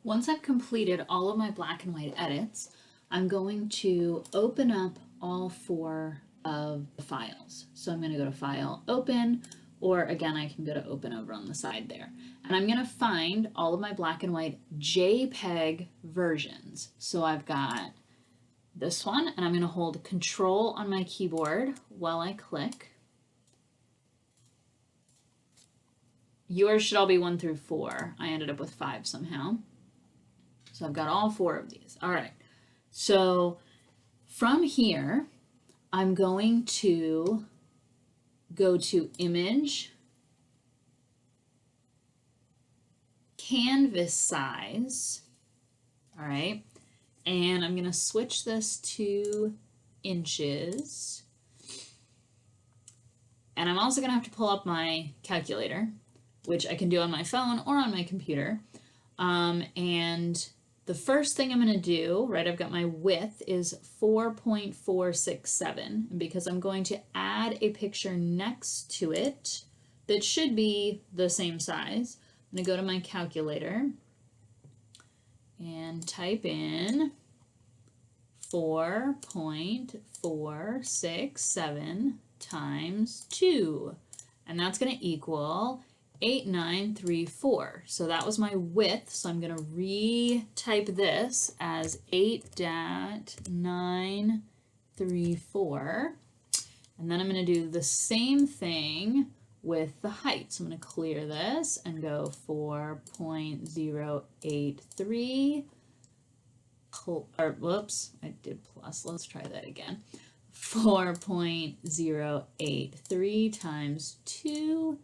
Once I've completed all of my black and white edits, I'm going to open up all four of the files. So I'm going to go to File, Open, or again, I can go to Open over on the side there. And I'm going to find all of my black and white JPEG versions. So I've got this one, and I'm going to hold Control on my keyboard while I click. Yours should all be 1 through 4. I ended up with 5 somehow. So I've got all 4 of these. All right. So from here, I'm going to go to Image, Canvas Size. All right. And I'm going to switch this to inches. And I'm also going to have to pull up my calculator, which I can do on my phone or on my computer. And the first thing I'm going to do, right, I've got my width is 4.467. And because I'm going to add a picture next to it that should be the same size, I'm going to go to my calculator and type in 4.467 times 2. And that's going to equal 8934. So that was my width. So I'm going to retype this as 8.934. And then I'm going to do the same thing with the height. So I'm going to clear this and go 4.083. Or whoops, I did plus. Let's try that again. 4.083 times 2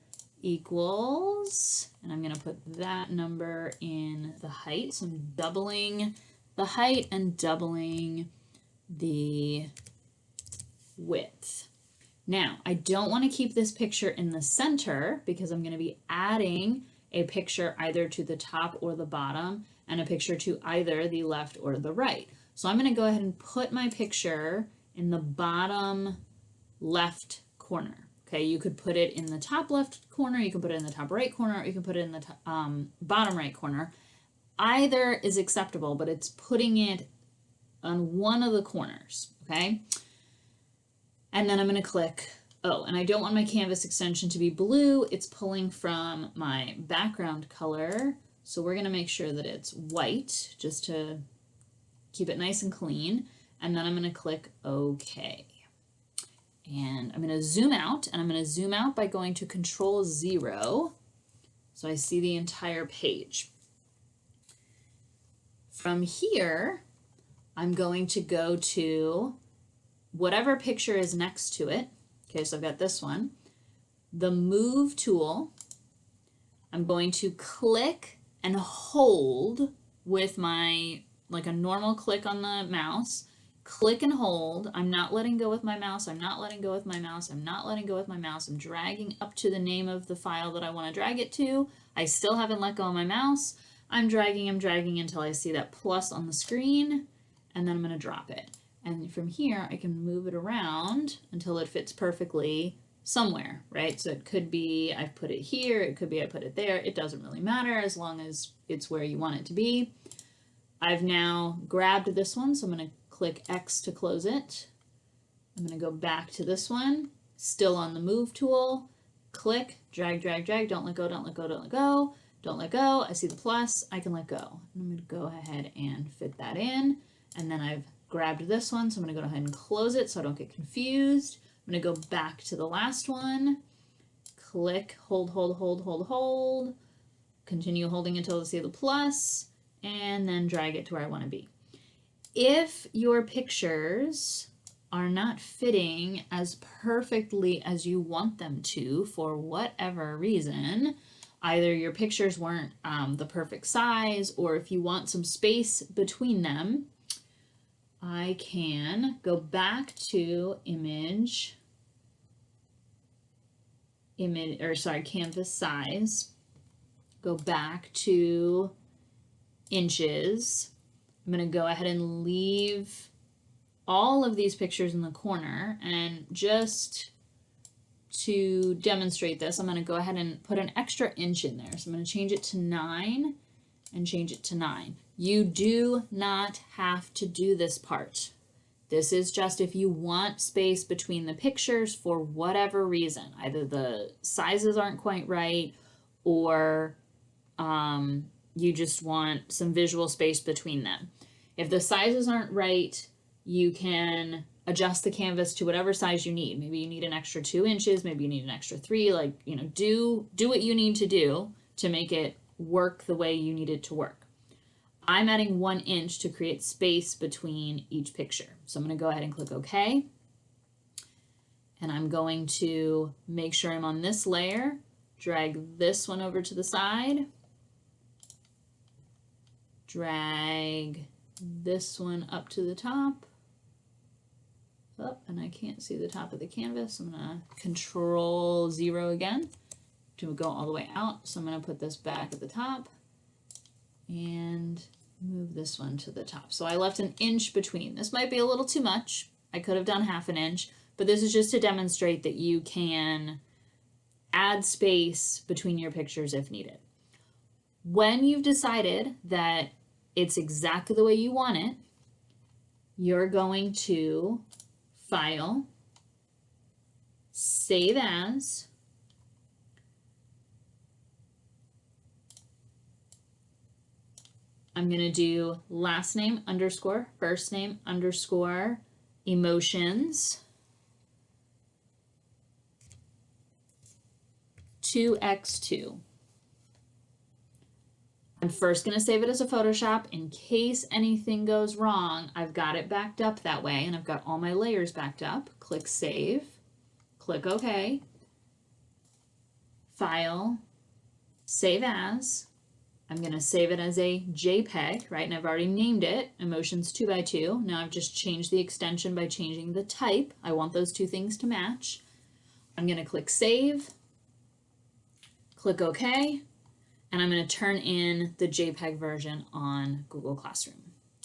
equals, and I'm going to put that number in the height. So I'm doubling the height and doubling the width. Now, I don't want to keep this picture in the center because I'm going to be adding a picture either to the top or the bottom and a picture to either the left or the right. So I'm going to go ahead and put my picture in the bottom left corner. Okay, you could put it in the top left corner, you can put it in the top right corner, or you can put it in the bottom right corner. Either is acceptable, but it's putting it on one of the corners, okay? And then I'm going to click, oh, and I don't want my canvas extension to be blue. It's pulling from my background color. So we're going to make sure that it's white just to keep it nice and clean. And then I'm going to click OK. And I'm going to zoom out, and I'm going to zoom out by going to Control 0. So I see the entire page. From here, I'm going to go to whatever picture is next to it. Okay, so I've got this one. The Move tool. I'm going to click and hold with my, like a normal click on the mouse. Click and hold. I'm not letting go with my mouse. I'm not letting go with my mouse. I'm not letting go with my mouse. I'm dragging up to the name of the file that I want to drag it to. I still haven't let go of my mouse. I'm dragging until I see that plus on the screen, and then I'm going to drop it. And from here, I can move it around until it fits perfectly somewhere, right? So it could be I've put it here, it could be I put it there. It doesn't really matter as long as it's where you want it to be. I've now grabbed this one, so I'm going to click X to close it. I'm going to go back to this one, still on the Move tool, click, drag, drag, drag, don't let go, don't let go, don't let go, don't let go. I see the plus, I can let go. I'm going to go ahead and fit that in, and then I've grabbed this one, so I'm going to go ahead and close it so I don't get confused. I'm going to go back to the last one, click, hold, hold, hold, hold, hold, continue holding until I see the plus, and then drag it to where I want to be. If your pictures are not fitting as perfectly as you want them to for whatever reason, either your pictures weren't the perfect size, or if you want some space between them, I can go back to canvas size, go back to inches. I'm going to go ahead and leave all of these pictures in the corner, and just to demonstrate this, I'm going to go ahead and put an extra inch in there. So I'm going to change it to 9, and change it to 9. You do not have to do this part. This is just if you want space between the pictures for whatever reason. Either the sizes aren't quite right, or you just want some visual space between them. If the sizes aren't right, you can adjust the canvas to whatever size you need. Maybe you need an extra 2 inches, maybe you need an extra 3, like, you know, do what you need to do to make it work the way you need it to work. I'm adding 1 inch to create space between each picture. So I'm going to go ahead and click OK. And I'm going to make sure I'm on this layer, drag this one over to the side, drag this one up to the top. Oh, and I can't see the top of the canvas. I'm going to Control 0 again to go all the way out. So I'm going to put this back at the top and move this one to the top. So I left 1 inch between. This might be a little too much. I could have done 1/2 inch, but this is just to demonstrate that you can add space between your pictures if needed. When you've decided that it's exactly the way you want it, you're going to File, Save As, I'm going to do last name underscore first name underscore emotions 2x2. I'm first going to save it as a Photoshop in case anything goes wrong. I've got it backed up that way, and I've got all my layers backed up. Click Save, click OK, File, Save As. I'm going to save it as a JPEG, right? And I've already named it Emotions 2x2. Now I've just changed the extension by changing the type. I want those two things to match. I'm going to click Save, click OK, and I'm going to turn in the JPEG version on Google Classroom.